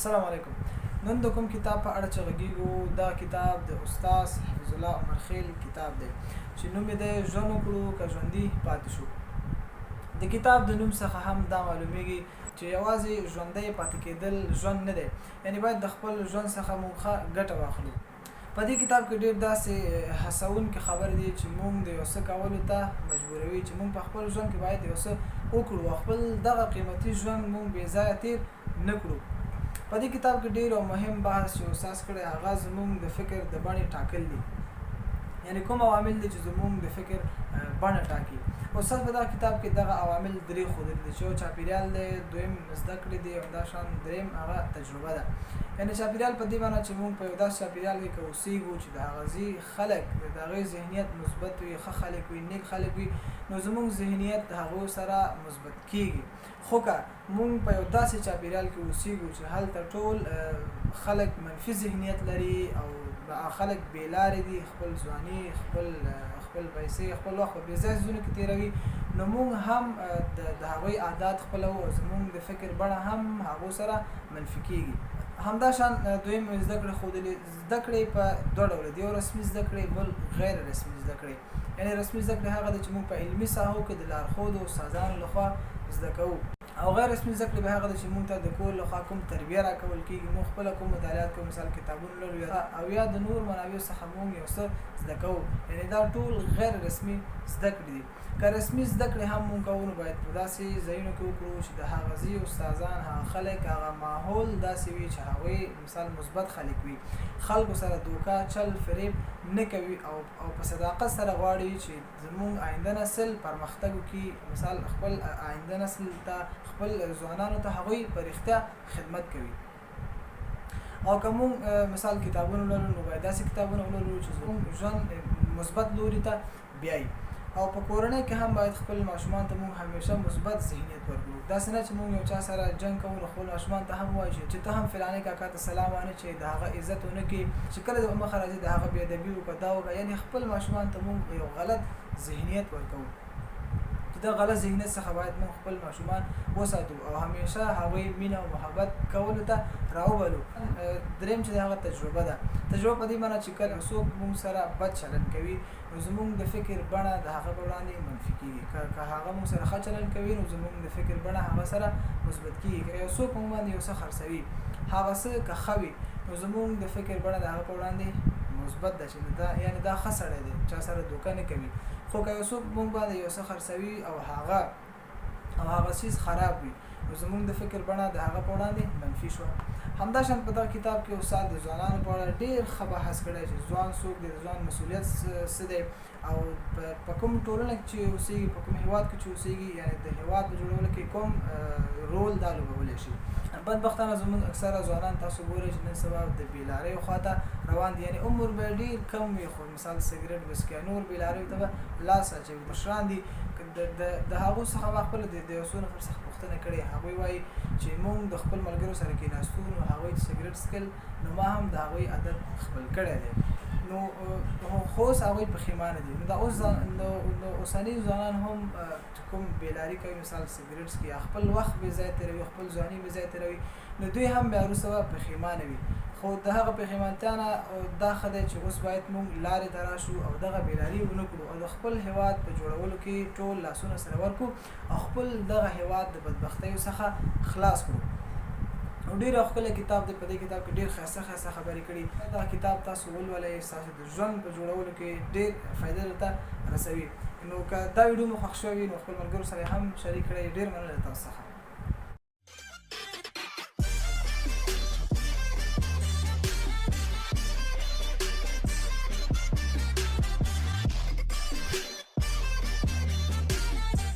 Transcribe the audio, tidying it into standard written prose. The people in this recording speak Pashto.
السلام علیکم. نن د کوم کتاب په اړه چې غږیږو دا کتاب د استاد حفظ الله عمر خیل کتاب دی چې نوم یې دی ژوند وکړو که ژوندي پاتې شو. د کتاب د نوم څخه هم دا معلومیږي چې یوازې ژوندی پاتې کېدل ژوند نه دی، یعنی باید د خپل ژوند څخه موږ ګټه واخلو. په دې کتاب کې ډېر داسې هڅونکې خبرې دي چې موږ د یو څه کولو ته مجبوروي چې موږ په خپل ژوند کې باید یو څه وکړو او خپل دغه قیمتي ژوند موږ بې ځایه تېر نه کړو. په دې کتاب کې ډېر او مهم بحث چې استاد کړی هغه زموږ د فکر د بڼې ټاکل دي، یعنی کوم عوامل دي چې زموږ د فکر بڼه ټاکي. استاد په دغه کتاب کې دغه عوامل درې ښودلي دي چې یو چاپېریال دی، دویم زده کړې دي او همداشان دریم هغه تجربه ده. یعنی چاپېریال په دې معنی چې موږ په یو داسې چاپېریال کې که اوسېږو چې د هغه ځای خلک د هغې ذهنیت مثبت وي، ښه خلک وي، نیک خلک وي، نو زموږ ذهنیت د هغو سره مثبت کېږي. خو که موږ په یو داسې چاپېریال کې اوسېږو چې هلته ټول خلک منفي ذهنیت لري او خلک بې لارې دي، خپل ځواني، خپل پیسې، خپل وخت په بې ځایه څیزونو کې تېروي، نو موږ هم د هغوی عادات خپلوو او زموږ د فکر بڼه هم هغو سره منفي کېږي. همداشان دویم زده کړې ښودلې. زده کړې په دوه ډوله دي، یو رسمي زده کړې، بل غیر رسمي زده کړې. یعنی رسمي زده کړې هغه ده چې موږ په علمي ساحو کې د لارښودو استادانو لخوا زده کوو، او غیر رسمي زده کړې به هغه ده چې موږ ته د کور لخوا کوم تربیه راکول کېږي، موږ خپله کوم مطالعات کوو، مثال کتابونه لولو او یا د نور منابعو څخه موږ یو څه زده کوو. یعنی دا ټول غیر رسمي زده کړې دي. که رسمي زده کړې هم موږ کوو نو باید په داسې ځایونو کې وکړو چې د هغه ځای استادان، هغه خلک، هغه ماحول داسې وي چې هغوی مثال مثبت خلک وي، خلکو سره دوکه، چل، فریب نه کوي او په صداقت سره غواړي چې زموږ آینده نسل پرمختګ وکړي، مثال خپل آینده نسل ته، خپل ځوانانو ته هغوی په رښتیا خدمت کوي. او که موږ مثال کتابونه لولو نو باید داسې کتابونه ولولو چې زموږ ژوند مثبت لوري ته بیایي. او په کورنۍ کې هم باید خپل ماشومان ته موږ همیشه مثبت ذهنیت ورکړو. داسې نه چې موږ یو چا سره جنګ کوو نو خپل ماشومان ته هم ووایو چې ته هم فلاني کاکا ته سلام وانه چې د هغه عزت ونه کړي، چې کله د مخه راځي د هغه بې ادبي وکړه، دا وکړه. یعنې خپل ماشومان ته موږ یو غلط ذهنیت ورکوو چې دا غلط ذهنیت څخه باید موږ خپل ماشومان وساتو او همیشه هغوی مینه او محبت کولو ته راوبلو. دریم چې د هغه تجربه ده. تجربه په دې معنی چې کله څوک موږ سره بد چلند کوي نو زموږ د فکر بڼه د هغه په وړاندې منفي کېږي. که هغه موږ سره ښه چلند کوي نو زموږ د فکر بڼه هغه سره مثبت کېږي. که یو څوک موږ باندې یو څه خرڅوي، هغه څه که ښه وي نو زموږ د فکر بڼه د هغه په وړاندې مثبت ده چې دا یعنې دا ښه سړی دی، چا سره دوکه نه کوي. خو که یو څوک موږ باندې یو څه خرڅوي او هغه څیز خراب وي نو زموږ د فکر بڼه د هغه په وړاندې منفي شوه. همداشان په دغه کتاب کې استاد د ځوانانو په اړه ډېر ښه بحث کړی چې ځوان څوک دی، د ځوان مسؤلیت څه دی، او په کوم ټولنه کې چې اوسېږي، په کوم هېواد کې چې اوسېږي، یعنې د هېواد په جوړولو کې کوم رول دا لوبولی شي. بدبختانه زموږ اکثره ځوانان تاسو ګورئ چې نن سبا د بېلاریو خواته روان دي، یعنې عمر به یې ډېر کم وي خو مثال سګرټ، وسکي، نور بېلاریو ته به لاس اچوي. مشران دي د هغو څخه ما خپله د یو څو نفر څخه پوښتنه کړې، هغوی وایي چې موږ د خپل ملګرو سره کېناستو نو هغوی سګرټ څښل، نو ما هم د هغوی عادت خپل کړی دی، نو خو اوس هغوی پښیمانه دي. نو دا اوس اوسني ځوانان هم چې کوم بېلاري کوي، مثال سګرټ څښي یا خپل وخت بې ځایه تېروي، خپل ځواني بې ځایه تېروي، نو دوی هم بیا وروسته به پښیمانه وي. خو د هغه پښیمانتیا نه دا ښه دی چې اوس باید موږ لارې ته راشو او دغه بېلاري ونه کړو او د خپل هېواد په جوړولو کې ټول لاسونه سره ورکړو او خپل دغه هېواد د بدبختیو څخه خلاص کړو. او ډېر ښکلی کتاب دی. په دې کتاب کې ډېر ښایسته خبرې کړي. دا کتاب تاسو ولولئ، ستاسو د ژوند په جوړولو کې ډېر فایده درته رسوي. نو که دا ویډیو مو خوښ شوی نو خپل ملګرو سره هم شریک کړئ. ډېر مننه تاسو څخه.